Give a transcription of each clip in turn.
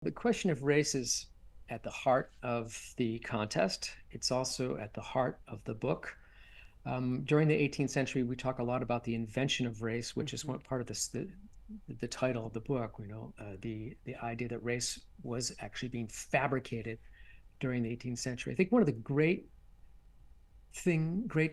The question of race is at the heart of the contest. It's also at the heart of the book. During the 18th century, we talk a lot about the invention of race, which is Hmm. one part of the title of the book. The idea that race was actually being fabricated during the 18th century. I think one of the great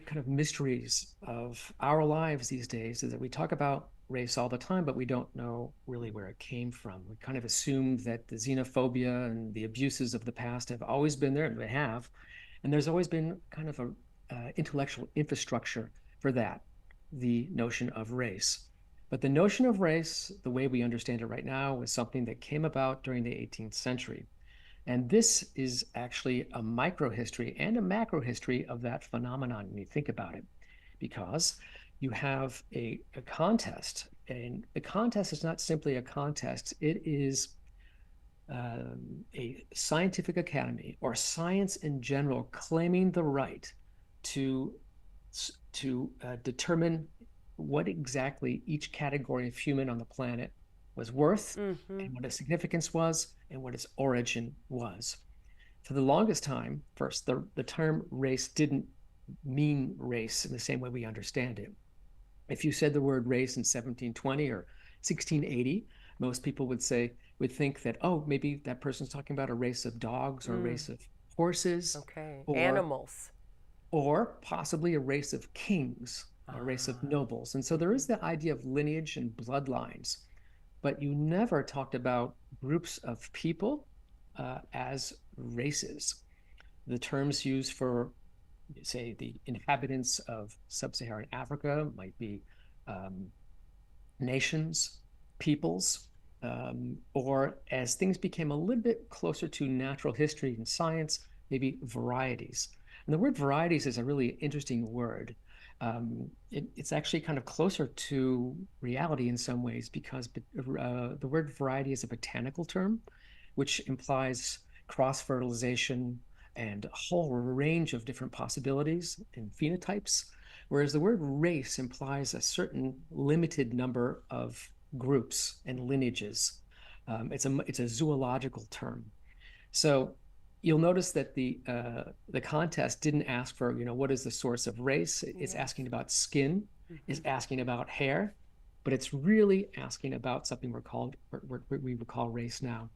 kind of mysteries of our lives these days is that we talk about race all the time, but we don't know really where it came from. We kind of assume that the xenophobia and the abuses of the past have always been there, and they have. And there's always been kind of a intellectual infrastructure for that, the notion of race. But the notion of race, the way we understand it right now, was something that came about during the 18th century. And this is actually a microhistory and a macrohistory of that phenomenon when you think about it, because you have a contest, and the contest is not simply a contest, it is a scientific academy or science in general claiming the right to determine what exactly each category of human on the planet was worth, Hmm. and what its significance was, and what its origin was. For the longest time, first, the term race didn't mean race in the same way we understand it. If you said the word race in 1720 or 1680, most people would think that, oh, maybe that person's talking about a race of dogs or a Mm. race of horses, Okay. or Animals. possibly a race of kings, a race of Ah. nobles. And so there Hmm. is the idea of lineage and bloodlines, but you never talked about groups of people as races. The terms used for, say, the inhabitants of sub-Saharan Africa might be um, nations, peoples, or as things became a little bit closer to natural history and science, maybe varieties. And the word varieties is a really interesting word. It's actually kind of closer to reality in some ways because the word variety is a botanical term, which implies cross fertilization and a whole range of different possibilities and phenotypes. Whereas the word race implies a certain limited number of groups and lineages. It's a zoological term. So you'll notice that the contest didn't ask for, what is the source of race? It's Yes. asking about skin, Hmm. it's asking about hair, but it's really asking about something we would call race now.